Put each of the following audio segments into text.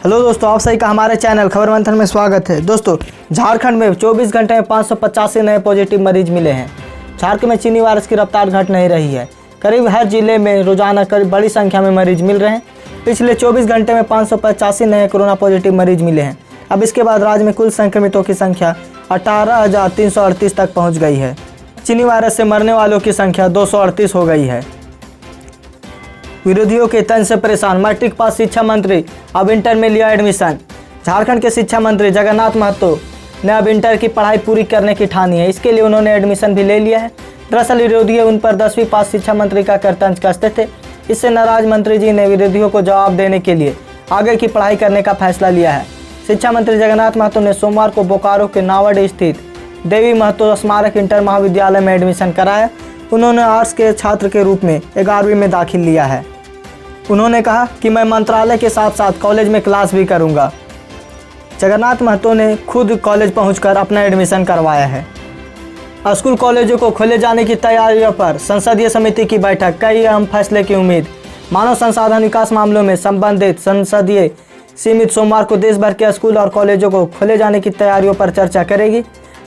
Hello दोस्तों, आप सभी का हमारे चैनल खबर मंथन में स्वागत है। दोस्तों, झारखंड में 24 घंटे में 585 नए पॉजिटिव मरीज मिले हैं। झारखंड में चीनी वायरस की रफ्तार घट नहीं रही है। करीब हर जिले में रोजाना करीब बड़ी संख्या में मरीज मिल रहे हैं। पिछले 24 घंटे में 585 नए कोरोना पॉजिटिव मरीज मिले हैं। अब इसके बाद राज्य में कुल संक्रमितों की संख्या 18,338 तक पहुँच गई है। चीनी वायरस से मरने वालों की संख्या 238 हो गई है। विरोधियों के तंज से परेशान मैट्रिक पास शिक्षा मंत्री अब इंटर में लिया एडमिशन। झारखंड के शिक्षा मंत्री जगन्नाथ महतो ने अब इंटर की पढ़ाई पूरी करने की ठानी है। इसके लिए उन्होंने एडमिशन भी ले लिया है। दरअसल विरोधी उन पर 10वीं पास शिक्षा मंत्री का तंज कसते थे। इससे नाराज मंत्री जी ने विरोधियों को जवाब देने के लिए आगे की पढ़ाई करने का फैसला लिया है। शिक्षा मंत्री जगन्नाथ महतो ने सोमवार को बोकारो के नावड़ स्थित देवी महतो स्मारक इंटर महाविद्यालय में एडमिशन कराया। उन्होंने आर्ट्स के छात्र के रूप में 11वीं में दाखिल लिया है। उन्होंने कहा कि मैं मंत्रालय के साथ साथ कॉलेज में क्लास भी करूंगा। जगन्नाथ महतो ने खुद कॉलेज पहुंचकर अपना एडमिशन करवाया है। स्कूल कॉलेजों को खोले जाने की तैयारियों पर संसदीय समिति की बैठक, कई अहम फैसले की उम्मीद। मानव संसाधन विकास मामलों में संबंधित संसदीय समिति सोमवार को देश भर के स्कूल और कॉलेजों को खोले जाने की तैयारियों पर चर्चा करेगी।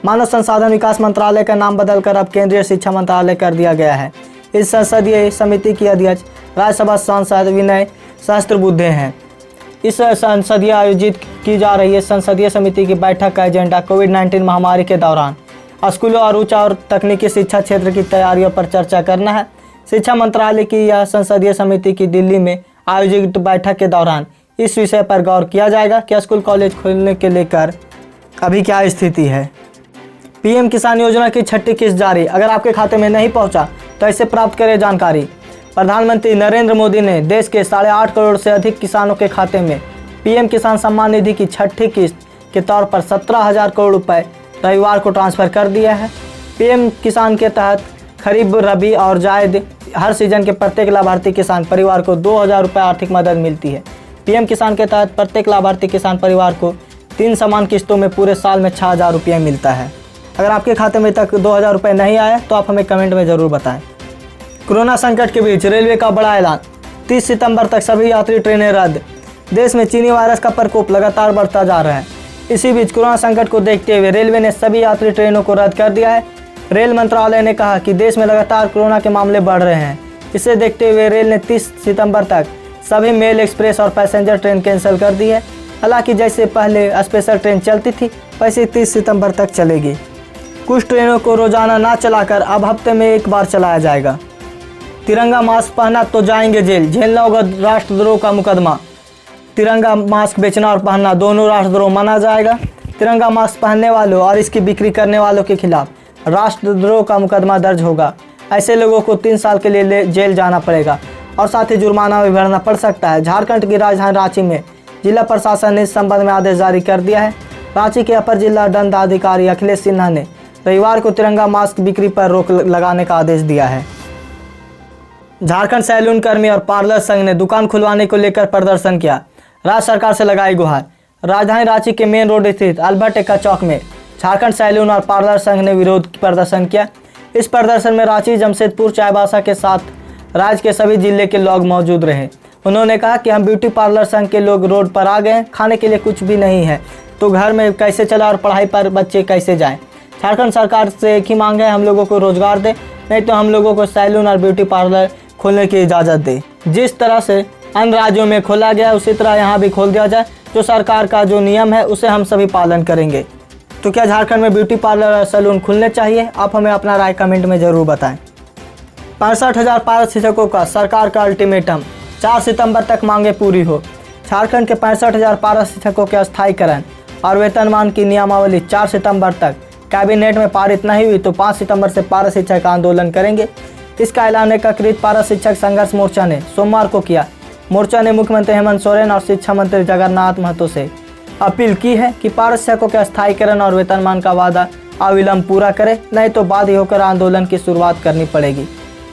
मानव संसाधन विकास मंत्रालय का नाम बदलकर अब केंद्रीय शिक्षा मंत्रालय कर दिया गया है। इस संसदीय समिति की अध्यक्ष राज्यसभा सांसद विनय सहस्त्रबुद्धे हैं। इस संसदीय आयोजित की जा रही है संसदीय समिति की बैठक का एजेंडा कोविड-19 महामारी के दौरान स्कूलों और उच्च और तकनीकी शिक्षा क्षेत्र की तैयारियों पर चर्चा करना है। शिक्षा मंत्रालय की यह संसदीय समिति की दिल्ली में आयोजित बैठक के दौरान इस विषय पर गौर किया जाएगा कि स्कूल कॉलेज खोलने के लेकर अभी क्या स्थिति है। पीएम किसान योजना की छठी किस्त जारी, अगर आपके खाते में नहीं पहुंचा तो इसे प्राप्त करें जानकारी। प्रधानमंत्री नरेंद्र मोदी ने देश के 8.5 करोड़ से अधिक किसानों के खाते में पीएम किसान सम्मान निधि की छठी किस्त के तौर पर 17,000 करोड़ रुपए रविवार को ट्रांसफर कर दिया है। पीएम किसान के तहत खरीफ, रबी और जायद हर सीजन के प्रत्येक लाभार्थी किसान परिवार को 2,000 रुपये आर्थिक मदद मिलती है। पीएम किसान के तहत प्रत्येक लाभार्थी किसान परिवार को 3 समान किस्तों में पूरे साल में 6,000 रुपये मिलता है। अगर आपके खाते में तक 2,000 रुपये नहीं आया तो आप हमें कमेंट में ज़रूर बताएं। कोरोना संकट के बीच रेलवे का बड़ा ऐलान, 30 सितंबर तक सभी यात्री ट्रेनें रद्द। देश में चीनी वायरस का प्रकोप लगातार बढ़ता जा रहा है। इसी बीच कोरोना संकट को देखते हुए रेलवे ने सभी यात्री ट्रेनों को रद्द कर दिया है। रेल मंत्रालय ने कहा कि देश में लगातार कोरोना के मामले बढ़ रहे हैं। इसे देखते हुए रेल ने 30 सितंबर तक सभी मेल, एक्सप्रेस और पैसेंजर ट्रेन कैंसिल कर दी है। हालांकि जैसे पहले स्पेशल ट्रेन चलती थी वैसे 30 सितंबर तक चलेगी। कुछ ट्रेनों को रोजाना ना चलाकर अब हफ्ते में एक बार चलाया जाएगा। तिरंगा मास्क पहना तो जाएंगे जेल, झेलना होगा राष्ट्रद्रोह का मुकदमा। तिरंगा मास्क बेचना और पहनना दोनों राष्ट्रद्रोह माना जाएगा। तिरंगा मास्क पहनने वालों और इसकी बिक्री करने वालों के खिलाफ राष्ट्रद्रोह का मुकदमा दर्ज होगा। ऐसे लोगों को 3 साल के लिए जेल जाना पड़ेगा और साथ ही जुर्माना भी भरना पड़ सकता है। झारखंड की राजधानी रांची में जिला प्रशासन ने इस संबंध में आदेश जारी कर दिया है। रांची के अपर जिला दंडाधिकारी अखिलेश सिन्हा ने रविवार को तिरंगा मास्क बिक्री पर रोक लगाने का आदेश दिया है। झारखंड सैलून कर्मी और पार्लर संघ ने दुकान खुलवाने को लेकर प्रदर्शन किया। राज्य सरकार से लगाई गुहार। राजधानी रांची के मेन रोड स्थित अल्बर्ट एक्का चौक में झारखंड सैलून और पार्लर संघ ने विरोध प्रदर्शन किया। इस प्रदर्शन में रांची, जमशेदपुर, चाईबासा के साथ राज्य के सभी जिले के लोग मौजूद रहे। उन्होंने कहा कि हम ब्यूटी पार्लर संघ के लोग रोड पर आ गए, खाने के लिए कुछ भी नहीं है तो घर में कैसे चला और पढ़ाई पर बच्चे कैसे जाएं। झारखंड सरकार से एक ही मांग है, हम लोगों को रोजगार दे, नहीं तो हम लोगों को सैलून और ब्यूटी पार्लर खोलने की इजाज़त दे। जिस तरह से अन्य राज्यों में खोला गया उसी तरह यहाँ भी खोल दिया जाए। जो सरकार का जो नियम है उसे हम सभी पालन करेंगे। तो क्या झारखंड में ब्यूटी पार्लर और सैलून खुलने चाहिए? आप हमें अपना राय कमेंट में ज़रूर बताएं। 65,000 पारा शिक्षकों का सरकार का अल्टीमेटम, 4 सितंबर तक मांगे पूरी हो। झारखंड के 65,000 पारा शिक्षकों के अस्थायीकरण और वेतनमान की नियमावली 4 सितंबर तक कैबिनेट में पारित नहीं हुई तो 5 सितंबर से पारा शिक्षक आंदोलन करेंगे। इसका ऐलान एकीकृत पारा शिक्षक संघर्ष मोर्चा ने सोमवार को किया। मोर्चा ने मुख्यमंत्री हेमंत सोरेन और शिक्षा मंत्री जगन्नाथ महतो से अपील की है कि पारा शिक्षकों के अस्थायीकरण और वेतनमान का वादा अविलंब पूरा करे, नहीं तो बाध्य होकर आंदोलन की शुरुआत करनी पड़ेगी।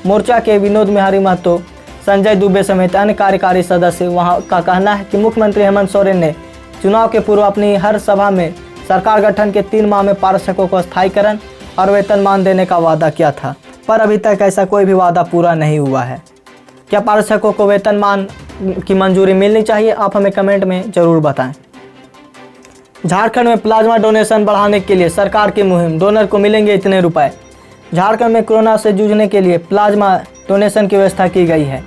मोर्चा के विनोद बिहारी महतो, संजय दुबे समेत अन्य कार्यकारी सदस्य वहां का कहना है कि मुख्यमंत्री हेमंत सोरेन ने चुनाव के पूर्व अपनी हर सभा में सरकार गठन के 3 माह में पारा शिक्षकों को अस्थायीकरण और वेतनमान देने का वादा किया था, पर अभी तक ऐसा कोई भी वादा पूरा नहीं हुआ है। क्या पारा शिक्षकों को वेतनमान की मंजूरी मिलनी चाहिए, आप हमें कमेंट में ज़रूर बताएं। झारखंड में प्लाज्मा डोनेशन बढ़ाने के लिए सरकार की मुहिम, डोनर को मिलेंगे इतने रुपए। झारखंड में कोरोना से जूझने के लिए प्लाज्मा डोनेशन की व्यवस्था की गई है,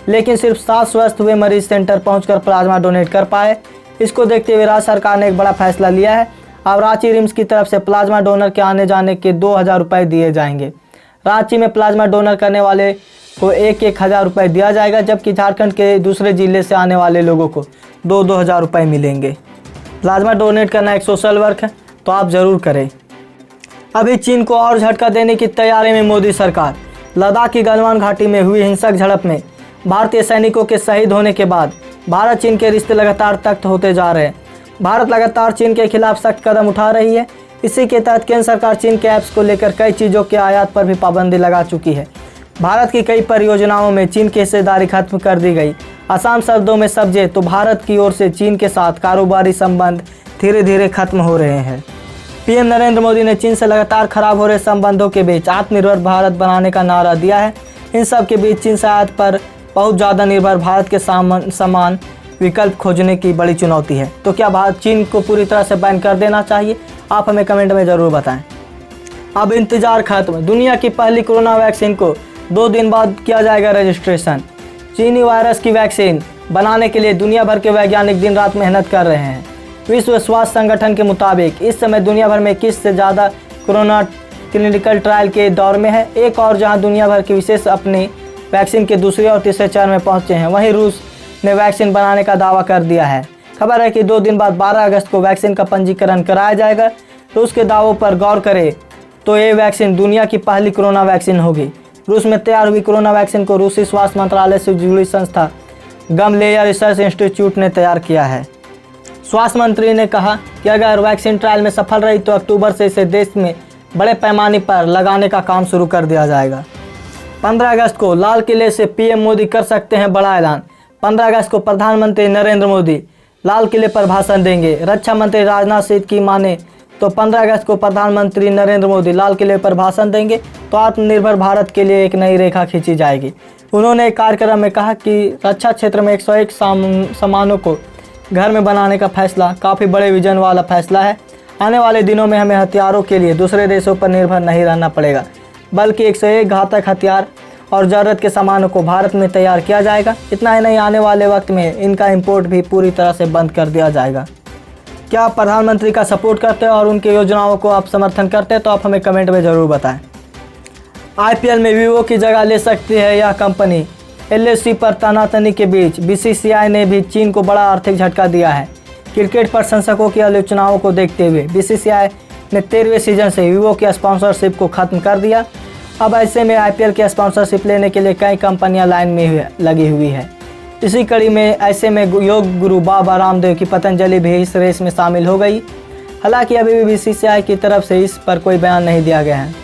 लेकिन सिर्फ 7 स्वस्थ हुए मरीज सेंटर पहुंचकर प्लाज्मा डोनेट कर पाए। इसको देखते हुए राज्य सरकार ने एक बड़ा फैसला लिया है। अब रांची रिम्स की तरफ से प्लाज्मा डोनर के आने जाने के 2000 रुपये दिए जाएंगे। रांची में प्लाज्मा डोनर करने वाले को 1,000 रुपये दिया जाएगा, जबकि झारखंड के दूसरे जिले से आने वाले लोगों को 2,000 रुपये मिलेंगे। प्लाज्मा डोनेट करना एक सोशल वर्क है, तो आप ज़रूर करें। अभी चीन को और झटका देने की तैयारी में मोदी सरकार। लद्दाख की गलवान घाटी में हुई हिंसक झड़प में भारतीय सैनिकों के शहीद होने के बाद भारत चीन के रिश्ते लगातार सख्त होते जा रहे हैं। भारत लगातार चीन के खिलाफ सख्त कदम उठा रही है। इसी के तहत केंद्र सरकार चीन के ऐप्स को लेकर कई चीज़ों के आयात पर भी पाबंदी लगा चुकी है। भारत की कई परियोजनाओं में चीन की हिस्सेदारी खत्म कर दी गई। आसान शब्दों में समझे तो भारत की ओर से चीन के साथ कारोबारी संबंध धीरे धीरे खत्म हो रहे हैं। पीएम नरेंद्र मोदी ने चीन से लगातार खराब हो रहे संबंधों के बीच आत्मनिर्भर भारत बनाने का नारा दिया है। इन सब के बीच चीन से आयात पर बहुत ज़्यादा निर्भर भारत के समान विकल्प खोजने की बड़ी चुनौती है। तो क्या भारत चीन को पूरी तरह से बैन कर देना चाहिए? आप हमें कमेंट में ज़रूर बताएं। अब इंतजार खत्म। दुनिया की पहली कोरोना वैक्सीन को 2 दिन बाद किया जाएगा रजिस्ट्रेशन। चीनी वायरस की वैक्सीन बनाने के लिए दुनिया भर के वैज्ञानिक दिन रात मेहनत कर रहे हैं। विश्व स्वास्थ्य संगठन के मुताबिक इस समय दुनिया भर में 21 से ज़्यादा कोरोना क्लिनिकल ट्रायल के दौर में है। एक और जहां दुनिया भर के विशेष अपनी वैक्सीन के दूसरे और तीसरे चरण में पहुंचे हैं, वहीं रूस ने वैक्सीन बनाने का दावा कर दिया है। खबर है कि 2 दिन बाद 12 अगस्त को वैक्सीन का पंजीकरण कराया जाएगा। रूस के दावों पर गौर करें तो ये वैक्सीन दुनिया की पहली कोरोना वैक्सीन होगी। रूस में तैयार हुई कोरोना वैक्सीन को रूसी स्वास्थ्य मंत्रालय से जुड़ी संस्था गमलेया रिसर्च इंस्टीट्यूट ने तैयार किया है। स्वास्थ्य मंत्री ने कहा कि अगर वैक्सीन ट्रायल में सफल रही तो अक्टूबर से इसे देश में बड़े पैमाने पर लगाने का काम शुरू कर दिया जाएगा। 15 अगस्त को लाल किले से पीएम मोदी कर सकते हैं बड़ा ऐलान। 15 अगस्त को प्रधानमंत्री नरेंद्र मोदी लाल किले पर भाषण देंगे। रक्षा मंत्री राजनाथ सिंह की माने तो 15 अगस्त को प्रधानमंत्री नरेंद्र मोदी लाल किले पर भाषण देंगे तो आत्मनिर्भर भारत के लिए एक नई रेखा खींची जाएगी। उन्होंने एक कार्यक्रम में कहा कि रक्षा क्षेत्र में 101 सामानों को घर में बनाने का फैसला काफ़ी बड़े विजन वाला फैसला है। आने वाले दिनों में हमें हथियारों के लिए दूसरे देशों पर निर्भर नहीं रहना पड़ेगा, बल्कि 101 घातक हथियार और ज़रूरत के सामानों को भारत में तैयार किया जाएगा। इतना ही नहीं, आने वाले वक्त में इनका इंपोर्ट भी पूरी तरह से बंद कर दिया जाएगा। क्या आप प्रधानमंत्री का सपोर्ट करते हैं और उनकी योजनाओं को आप समर्थन करते हैं? तो आप हमें कमेंट में ज़रूर बताएं। IPL में वीवो की जगह ले सकती है यह कंपनी। LSC पर तनातनी के बीच BCCI ने भी चीन को बड़ा आर्थिक झटका दिया है। क्रिकेट प्रशंसकों की आलोचनाओं को देखते हुए BCCI ने 13वें सीजन से वीवो की स्पॉन्सरशिप को ख़त्म कर दिया। अब ऐसे में IPL की स्पॉन्सरशिप लेने के लिए कई कंपनियां लाइन में लगी हुई है। इसी कड़ी में ऐसे में योग गुरु बाबा रामदेव की पतंजलि भी इस रेस में शामिल हो गई। हालांकि अभी भी BCCI की तरफ से इस पर कोई बयान नहीं दिया गया है।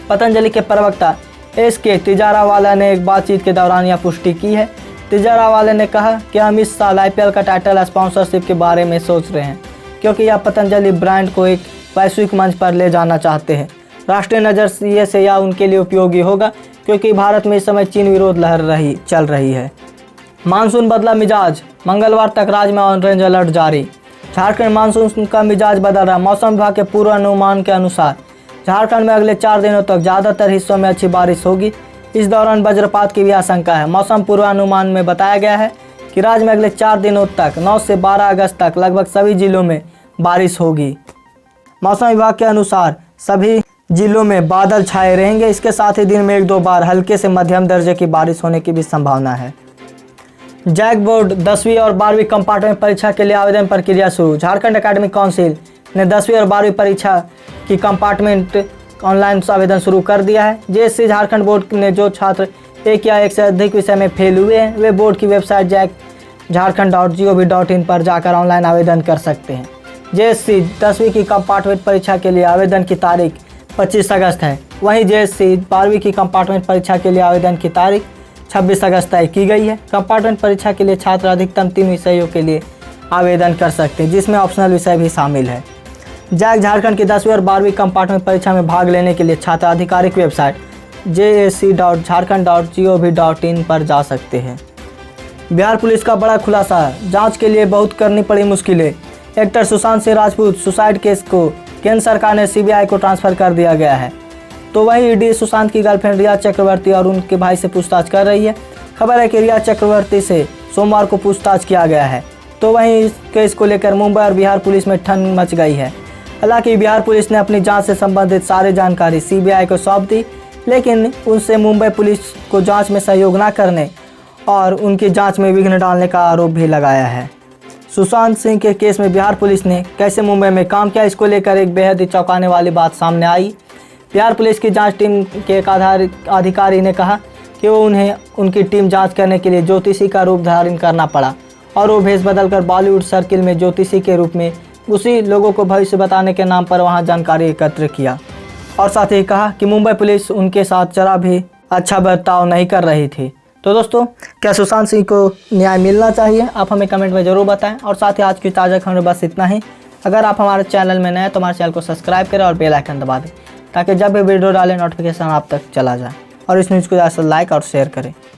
पतंजलि के प्रवक्ता SK तिजारावाला ने एक बातचीत के दौरान यह पुष्टि की है। तिजारावाला ने कहा कि हम इस साल IPL का टाइटल स्पॉन्सरशिप के बारे में सोच रहे हैं, क्योंकि यह पतंजलि ब्रांड को एक वैश्विक मंच पर ले जाना चाहते हैं। राष्ट्रीय नज़रिए से यह उनके लिए उपयोगी होगा, क्योंकि भारत में इस समय चीन विरोध लहर चल रही है। मानसून बदला मिजाज, मंगलवार तक राज्य में ऑरेंज अलर्ट जारी। झारखंड मानसून का मिजाज बदल रहा। मौसम विभाग के पूर्वानुमान के अनुसार झारखंड में अगले 4 दिनों तक ज़्यादातर हिस्सों में अच्छी बारिश होगी। इस दौरान वज्रपात की भी आशंका है। मौसम पूर्वानुमान में बताया गया है कि राज्य में अगले 4 दिनों तक 9 से 12 अगस्त तक लगभग सभी जिलों में बारिश होगी। मौसम विभाग के अनुसार सभी जिलों में बादल छाए रहेंगे। इसके साथ ही दिन में 1-2 बार हल्के से मध्यम दर्जे की बारिश होने की भी संभावना है। जैक बोर्ड 10वीं और 12वीं कंपार्टमेंट परीक्षा के लिए आवेदन प्रक्रिया शुरू। झारखंड एकेडमिक काउंसिल ने 10वीं और 12वीं परीक्षा की कंपार्टमेंट ऑनलाइन आवेदन शुरू कर दिया है। JSC झारखंड बोर्ड ने जो छात्र एक या एक से अधिक विषय में फेल हुए हैं, वे बोर्ड की वेबसाइट jack.jharkhand.gov.in पर जाकर ऑनलाइन आवेदन कर सकते हैं। JSC 10वीं की कंपार्टमेंट परीक्षा के लिए आवेदन की तारीख 25 अगस्त है। वहीं JSC 12वीं की कंपार्टमेंट परीक्षा के लिए आवेदन की तारीख 26 अगस्त तय की गई है। कंपार्टमेंट परीक्षा के लिए छात्र अधिकतम 3 विषयों के लिए आवेदन कर सकते हैं, जिसमें ऑप्शनल विषय भी शामिल है। जैक झारखंड की 10वीं और 12वीं कंपार्टमेंट परीक्षा में भाग लेने के लिए छात्र आधिकारिक वेबसाइट jasc.jharkhand.gov.in पर जा सकते हैं। बिहार पुलिस का बड़ा खुलासा, जांच के लिए बहुत करनी पड़ी मुश्किलें। Actor Sushant Singh Rajput suicide case को केंद्र सरकार ने सीबीआई को ट्रांसफर कर दिया गया है। तो वहीं ईडी सुशांत की गर्लफ्रेंड रिया चक्रवर्ती और उनके भाई से पूछताछ कर रही है। खबर है कि रिया चक्रवर्ती से सोमवार को पूछताछ किया गया है। तो वहीं इस केस को लेकर मुंबई और बिहार पुलिस में ठन मच गई है। हालांकि बिहार पुलिस ने अपनी जांच से संबंधित सारी जानकारी सीबीआई को सौंप दी, लेकिन उनसे मुंबई पुलिस को जांच में सहयोग न करने और उनकी जांच में विघ्न डालने का आरोप भी लगाया है। सुशांत सिंह के केस में बिहार पुलिस ने कैसे मुंबई में काम किया, इसको लेकर एक बेहद ही चौंकाने वाली बात सामने आई। बिहार पुलिस की जांच टीम के एक अधिकारी ने कहा कि उन्हें उनकी टीम जांच करने के लिए ज्योतिषी का रूप धारण करना पड़ा और वो भेष बदलकर बॉलीवुड सर्किल में ज्योतिषी के रूप में उसी लोगों को भविष्य बताने के नाम पर वहां जानकारी एकत्र किया। और साथ ही कहा कि मुंबई पुलिस उनके साथ जरा भी अच्छा बर्ताव नहीं कर रही थी। तो दोस्तों, क्या सुशांत सिंह को न्याय मिलना चाहिए? आप हमें कमेंट में ज़रूर बताएं। और साथ ही आज की ताज़ा खबर बस इतना ही। अगर आप हमारे चैनल में नए हैं तो हमारे चैनल को सब्सक्राइब करें और बेल आइकन दबा दें, ताकि जब भी वीडियो डालें नोटिफिकेशन आप तक चला जाए। और इस न्यूज़ को ज़्यादा से लाइक और शेयर करें।